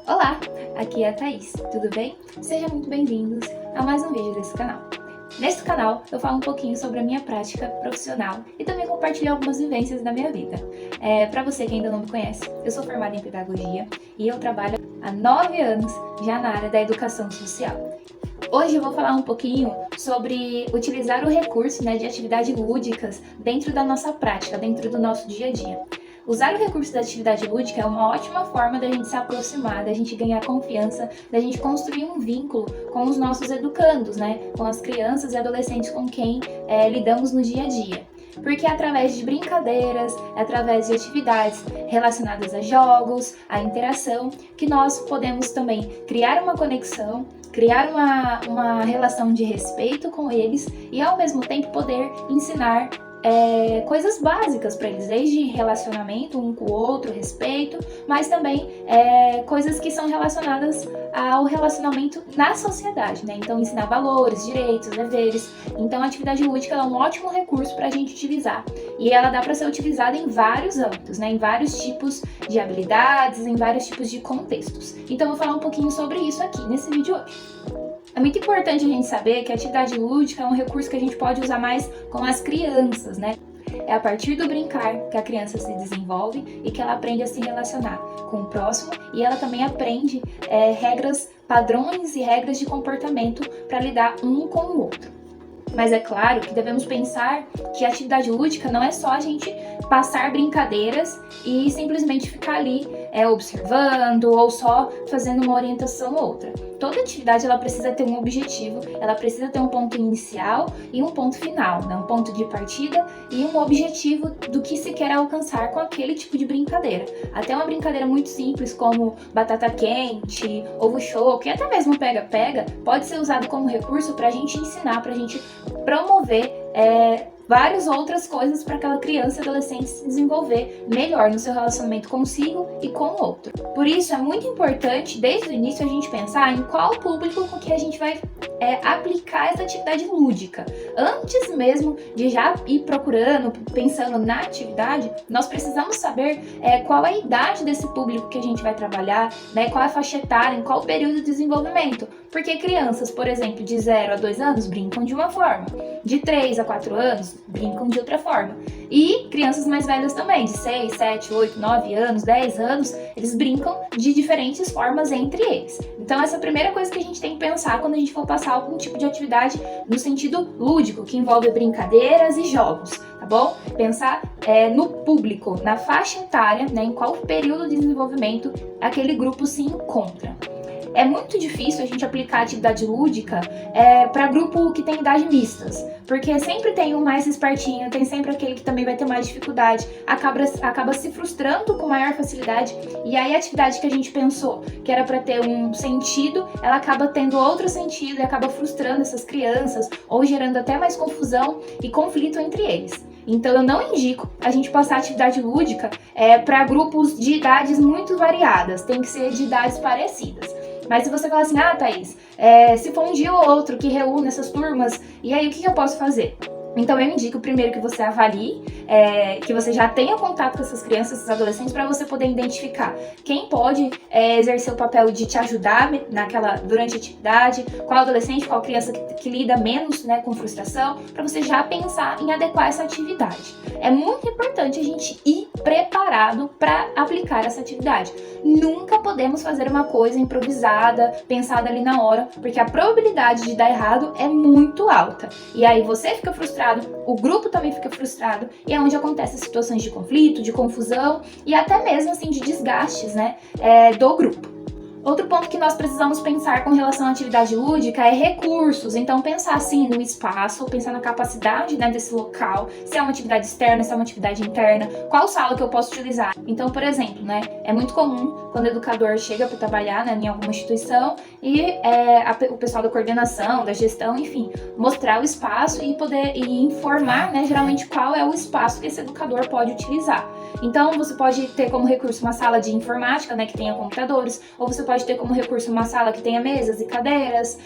Olá, aqui é a Thaís, tudo bem? Sejam muito bem-vindos a mais um vídeo desse canal. Neste canal eu falo um pouquinho sobre a minha prática profissional e também compartilho algumas vivências da minha vida. Para você que ainda não me conhece, eu sou formada em pedagogia e eu trabalho há 9 anos já na área da educação social. Hoje eu vou falar um pouquinho sobre utilizar o recurso de atividades lúdicas dentro da nossa prática, dentro do nosso dia a dia. Usar o recurso da atividade lúdica é uma ótima forma da gente se aproximar, da gente ganhar confiança, da gente construir um vínculo com os nossos educandos, com as crianças e adolescentes com quem lidamos no dia a dia. Porque é através de brincadeiras, é através de atividades relacionadas a jogos, a interação, que nós podemos também criar uma conexão, criar uma relação de respeito com eles e ao mesmo tempo poder ensinar coisas básicas para eles, desde relacionamento um com o outro, respeito, mas também coisas que são relacionadas ao relacionamento na sociedade, Então ensinar valores, direitos, deveres. Então a atividade lúdica é um ótimo recurso para a gente utilizar e ela dá para ser utilizada em vários âmbitos, em vários tipos de habilidades, em vários tipos de contextos. Então eu vou falar um pouquinho sobre isso aqui nesse vídeo hoje. É muito importante a gente saber que a atividade lúdica é um recurso que a gente pode usar mais com as crianças, É a partir do brincar que a criança se desenvolve e que ela aprende a se relacionar com o próximo e ela também aprende regras, padrões e regras de comportamento para lidar um com o outro. Mas é claro que devemos pensar que a atividade lúdica não é só a gente passar brincadeiras e simplesmente ficar ali observando ou só fazendo uma orientação ou outra. Toda atividade ela precisa ter um objetivo, ela precisa ter um ponto inicial e um ponto final, um ponto de partida e um objetivo do que se quer alcançar com aquele tipo de brincadeira. Até uma brincadeira muito simples como batata quente, ovo choque, até mesmo pega-pega, pode ser usado como recurso para a gente ensinar, para a gente promover várias outras coisas para aquela criança e adolescente se desenvolver melhor no seu relacionamento consigo e com o outro. Por isso é muito importante, desde o início, a gente pensar em qual público com que a gente vai aplicar essa atividade lúdica. Antes mesmo de já ir procurando, pensando na atividade, nós precisamos saber qual é a idade desse público que a gente vai trabalhar, qual é a faixa etária, em qual período de desenvolvimento. Porque crianças, por exemplo, de 0 a 2 anos brincam de uma forma, de 3 a 4 anos brincam de outra forma. E crianças mais velhas também, de 6, 7, 8, 9 anos, 10 anos, eles brincam de diferentes formas entre eles. Então essa é a primeira coisa que a gente tem que pensar quando a gente for passar algum tipo de atividade no sentido lúdico, que envolve brincadeiras e jogos, tá bom? Pensar no público, na faixa etária, em qual período de desenvolvimento aquele grupo se encontra. É muito difícil a gente aplicar atividade lúdica para grupo que tem idade mistas, porque sempre tem um mais espertinho, tem sempre aquele que também vai ter mais dificuldade, acaba se frustrando com maior facilidade, e aí a atividade que a gente pensou que era para ter um sentido, ela acaba tendo outro sentido e acaba frustrando essas crianças, ou gerando até mais confusão e conflito entre eles. Então eu não indico a gente passar atividade lúdica para grupos de idades muito variadas, tem que ser de idades parecidas. Mas se você falar assim, Thaís, se for um dia ou outro que reúne essas turmas, e aí o que eu posso fazer? Então eu indico primeiro que você avalie, que você já tenha contato com essas crianças, esses adolescentes, para você poder identificar quem pode exercer o papel de te ajudar durante a atividade, qual adolescente, qual criança que lida menos com frustração, para você já pensar em adequar essa atividade. É muito importante a gente ir preparado para aplicar essa atividade. Nunca podemos fazer uma coisa improvisada, pensada ali na hora, porque a probabilidade de dar errado é muito alta. E aí você fica frustrado, o grupo também fica frustrado, e é onde acontecem situações de conflito, de confusão e até mesmo assim de desgastes do grupo. Outro ponto que nós precisamos pensar com relação à atividade lúdica é recursos. Então pensar assim no espaço, pensar na capacidade desse local, se é uma atividade externa, se é uma atividade interna, qual sala que eu posso utilizar. Então, por exemplo, é muito comum quando o educador chega para trabalhar em alguma instituição e o pessoal da coordenação, da gestão, enfim, mostrar o espaço e poder informar geralmente qual é o espaço que esse educador pode utilizar. Então, você pode ter como recurso uma sala de informática, né, que tenha computadores, ou você pode ter como recurso uma sala que tenha mesas e cadeiras,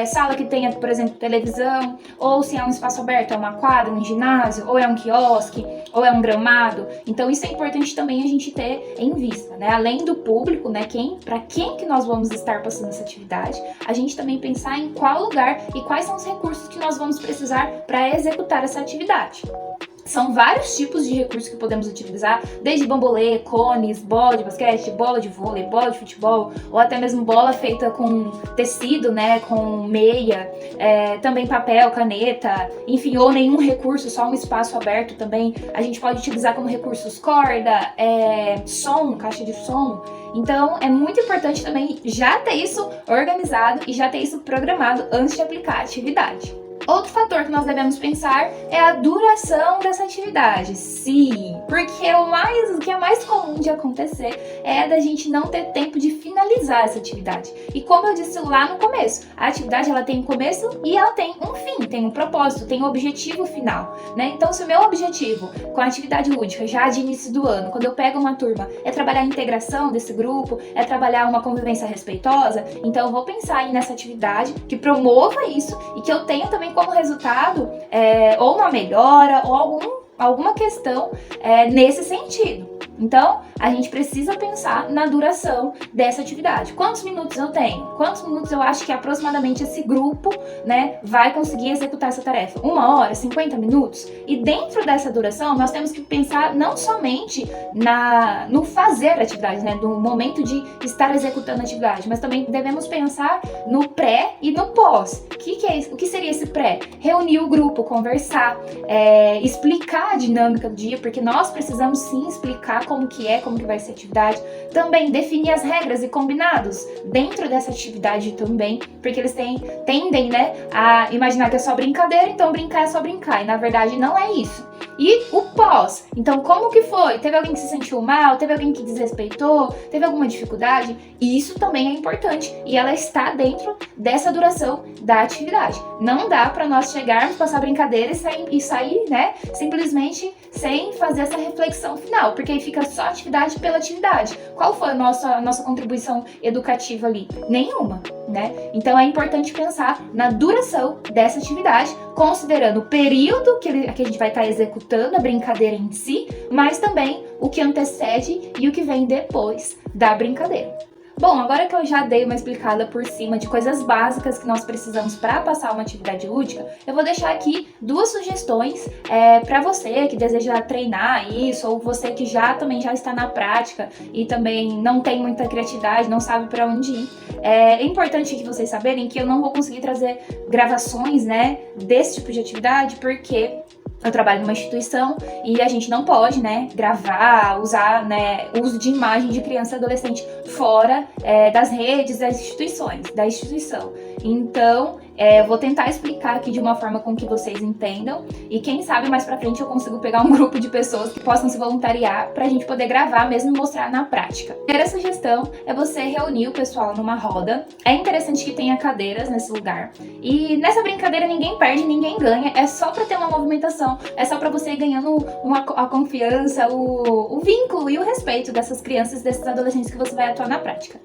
sala que tenha, por exemplo, televisão, ou se é um espaço aberto, é uma quadra, um ginásio, ou é um quiosque, ou é um gramado. Então, isso é importante também a gente ter em vista, né? Além do público, né, para quem que nós vamos estar passando essa atividade, a gente também pensar em qual lugar e quais são os recursos que nós vamos precisar para executar essa atividade. São vários tipos de recursos que podemos utilizar, desde bambolê, cones, bola de basquete, bola de vôlei, bola de futebol, ou até mesmo bola feita com tecido, né, com meia, também papel, caneta, enfim, ou nenhum recurso, só um espaço aberto também. A gente pode utilizar como recursos corda, som, caixa de som. Então, é muito importante também já ter isso organizado e já ter isso programado antes de aplicar a atividade. Outro fator que nós devemos pensar é a duração dessa atividade. Sim, porque o que é mais comum de acontecer é da gente não ter tempo de finalizar essa atividade. E como eu disse lá no começo, a atividade ela tem um começo e ela tem um fim, tem um propósito, tem um objetivo final, né? Então, se o meu objetivo com a atividade lúdica já de início do ano, quando eu pego uma turma, é trabalhar a integração desse grupo, é trabalhar uma convivência respeitosa, então eu vou pensar aí nessa atividade que promova isso e que eu tenha também como resultado ou uma melhora ou alguma questão nesse sentido. Então, a gente precisa pensar na duração dessa atividade. Quantos minutos eu tenho? Quantos minutos eu acho que aproximadamente esse grupo, né, vai conseguir executar essa tarefa? 1 hora, 50 minutos? E dentro dessa duração, nós temos que pensar não somente no fazer a atividade, né, no momento de estar executando a atividade, mas também devemos pensar no pré e no pós. O que seria esse pré? Reunir o grupo, conversar, explicar a dinâmica do dia, porque nós precisamos sim explicar como que vai ser a atividade, também definir as regras e combinados dentro dessa atividade também, porque eles tendem, né, a imaginar que é só brincadeira, então brincar é só brincar, e na verdade não é isso. E o pós, então como que foi? Teve alguém que se sentiu mal? Teve alguém que desrespeitou? Teve alguma dificuldade? Isso também é importante e ela está dentro dessa duração da atividade. Não dá para nós chegarmos, passar brincadeira e sair, né, simplesmente sem fazer essa reflexão final, porque aí fica só atividade pela atividade. Qual foi a nossa contribuição educativa ali? Nenhuma, né? Então é importante pensar na duração dessa atividade, considerando o período que a gente vai estar executando a brincadeira em si, mas também o que antecede e o que vem depois da brincadeira. Bom, agora que eu já dei uma explicada por cima de coisas básicas que nós precisamos para passar uma atividade lúdica, eu vou deixar aqui 2 sugestões para você que deseja treinar isso, ou você que já está na prática e também não tem muita criatividade, não sabe para onde ir. É importante que vocês saberem que eu não vou conseguir trazer gravações, né, desse tipo de atividade, porque eu trabalho numa instituição e a gente não pode, né, gravar, usar, né, uso de imagem de criança e adolescente fora das redes da instituição. Então, eu vou tentar explicar aqui de uma forma com que vocês entendam e quem sabe mais pra frente eu consigo pegar um grupo de pessoas que possam se voluntariar pra gente poder gravar mesmo e mostrar na prática. A primeira sugestão é você reunir o pessoal numa roda. É interessante que tenha cadeiras nesse lugar e nessa brincadeira ninguém perde, ninguém ganha, é só pra ter uma movimentação, é só pra você ir ganhando a confiança, o vínculo e o respeito dessas crianças, desses adolescentes que você vai atuar na prática.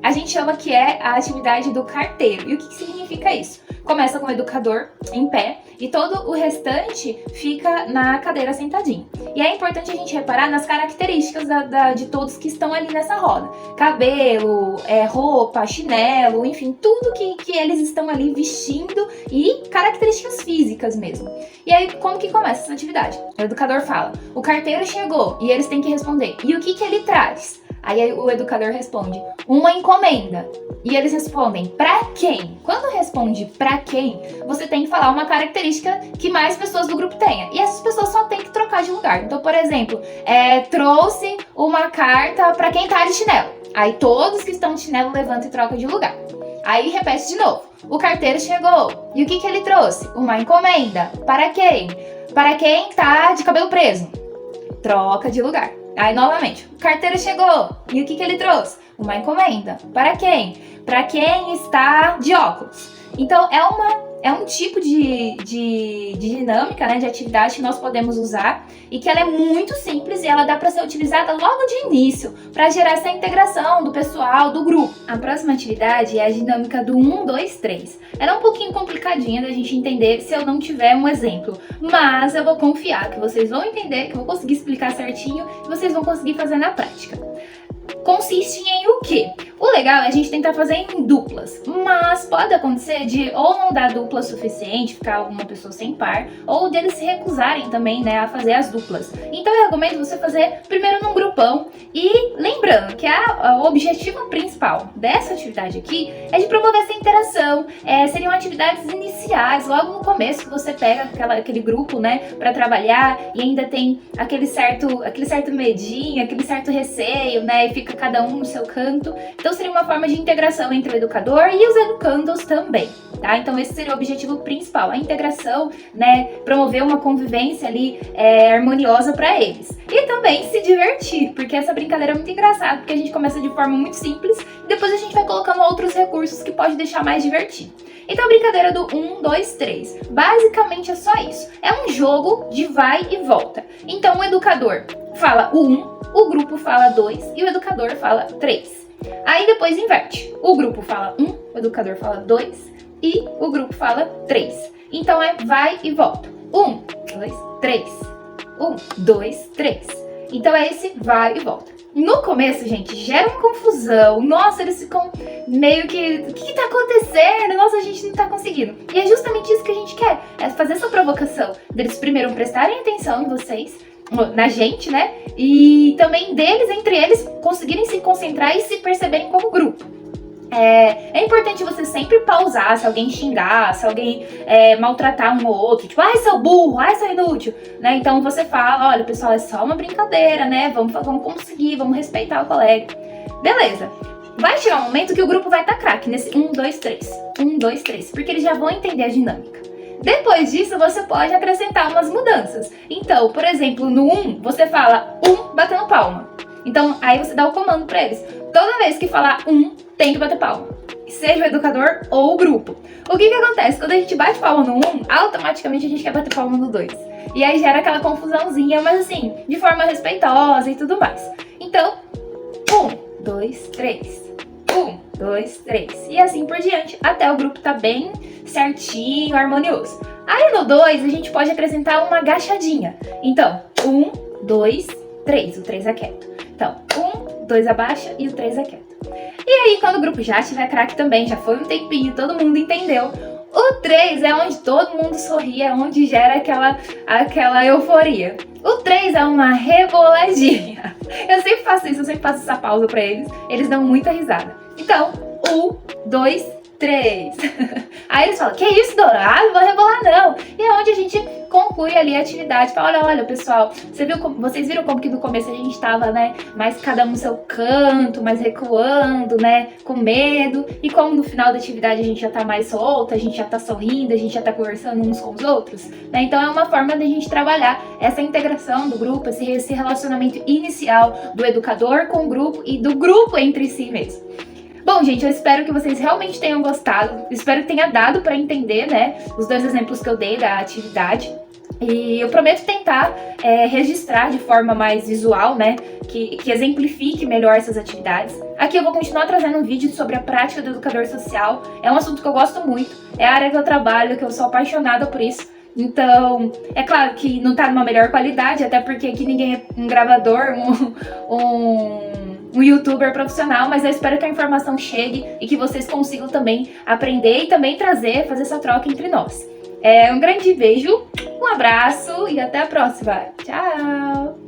A gente chama que é a atividade do carteiro. E o que significa isso? Começa com o educador em pé e todo o restante fica na cadeira sentadinho. E é importante a gente reparar nas características de todos que estão ali nessa roda. Cabelo, roupa, chinelo, enfim, tudo que eles estão ali vestindo e características físicas mesmo. E aí, como que começa essa atividade? O educador fala, o carteiro chegou, e eles têm que responder, e o que ele traz? Aí o educador responde, uma encomenda. E eles respondem, pra quem? Quando responde pra quem, você tem que falar uma característica que mais pessoas do grupo tenham. E essas pessoas só tem que trocar de lugar. Então, por exemplo, trouxe uma carta pra quem tá de chinelo. Aí todos que estão de chinelo levantam e trocam de lugar. Aí repete de novo. O carteiro chegou. E o que ele trouxe? Uma encomenda. Para quem? Para quem tá de cabelo preso. Troca de lugar. Aí, novamente, o carteiro chegou. E o que ele trouxe? Uma encomenda. Para quem? Para quem está de óculos. Então, é uma é um tipo de dinâmica, né, de atividade que nós podemos usar e que ela é muito simples e ela dá para ser utilizada logo de início, para gerar essa integração do pessoal, do grupo. A próxima atividade é a dinâmica do 1, 2, 3. Ela é um pouquinho complicadinha da gente entender se eu não tiver um exemplo, mas eu vou confiar que vocês vão entender, que eu vou conseguir explicar certinho e vocês vão conseguir fazer na prática. Consiste em o quê? O legal é a gente tentar fazer em duplas, mas pode acontecer de ou não dar dupla suficiente, ficar uma pessoa sem par, ou deles se recusarem também, né, a fazer as duplas. Então eu recomendo você fazer primeiro num grupão e lembrando que o objetivo principal dessa atividade aqui é de promover essa interação, seriam atividades iniciais, logo no começo que você pega aquele grupo, né, para trabalhar e ainda tem aquele certo medinho, aquele certo receio, né, e fica cada um no seu canto. Então seria uma forma de integração entre o educador e os educandos também, tá? Então esse seria o objetivo principal, a integração, né? Promover uma convivência ali harmoniosa para eles. E também se divertir, porque essa brincadeira é muito engraçada, porque a gente começa de forma muito simples e depois a gente vai colocando outros recursos que pode deixar mais divertido. Então a brincadeira do 1, 2, 3, basicamente é só isso. É um jogo de vai e volta. Então o educador fala 1, o grupo fala 2 e o educador fala 3. Aí depois inverte. O grupo fala 1, o educador fala 2 e o grupo fala 3. Então é vai e volta. 1, 2, 3. 1, 2, 3. Então é esse vai e volta. No começo, gente, gera uma confusão. Nossa, eles ficam meio que... O que tá acontecendo? Nossa, a gente não tá conseguindo. E é justamente isso que a gente quer. É fazer essa provocação deles primeiro prestarem atenção em vocês, na gente, né? E também deles, entre eles, conseguirem se concentrar e se perceberem como grupo. É importante você sempre pausar se alguém xingar, se alguém maltratar um ou outro, tipo, ai, seu burro, ai, seu inútil, né? Então você fala, olha, pessoal, é só uma brincadeira, né? Vamos conseguir, vamos respeitar o colega. Beleza. Vai chegar um momento que o grupo vai estar craque nesse 1, 2, 3. 1, 2, 3, porque eles já vão entender a dinâmica. Depois disso, você pode acrescentar umas mudanças. Então, por exemplo, no 1, você fala 1 batendo palma. Então, aí você dá o comando para eles. Toda vez que falar 1, tem que bater palma. Seja o educador ou o grupo. O que acontece? Quando a gente bate palma no 1, automaticamente a gente quer bater palma no 2. E aí gera aquela confusãozinha, mas assim, de forma respeitosa e tudo mais. Então, 1, 2, 3. 1, 2, 3. E assim por diante, até o grupo tá bem certinho, harmonioso. Aí no 2, a gente pode acrescentar uma agachadinha. Então, 1, 2, 3. O 3 é quieto. Então, 1, 2 abaixa e o 3 é quieto. E aí, quando o grupo já estiver craque também, já foi um tempinho, todo mundo entendeu. O 3 é onde todo mundo sorri, é onde gera aquela euforia. O 3 é uma reboladinha. Eu sempre faço isso, eu sempre faço essa pausa pra eles dão muita risada. Então, 1, 2, 3. Aí eles falam, que isso, Dora? Ah, não vou rebolar não. E é onde a gente conclui ali a atividade. Fala, olha, pessoal, vocês viram como que no começo a gente tava, né, mais cada um no seu canto, mais recuando, né, com medo. E como no final da atividade a gente já tá mais solta, a gente já tá sorrindo, a gente já tá conversando uns com os outros, né? Então é uma forma da gente trabalhar essa integração do grupo, esse relacionamento inicial do educador com o grupo e do grupo entre si mesmo. Bom, gente, eu espero que vocês realmente tenham gostado, espero que tenha dado para entender, né, os 2 exemplos que eu dei da atividade. E eu prometo tentar registrar de forma mais visual, né, que exemplifique melhor essas atividades. Aqui eu vou continuar trazendo um vídeo sobre a prática do educador social, é um assunto que eu gosto muito, é a área que eu trabalho, que eu sou apaixonada por isso. Então, é claro que não tá numa melhor qualidade, até porque aqui ninguém é um gravador, um youtuber profissional, mas eu espero que a informação chegue e que vocês consigam também aprender e também fazer essa troca entre nós. Um grande beijo, um abraço e até a próxima. Tchau!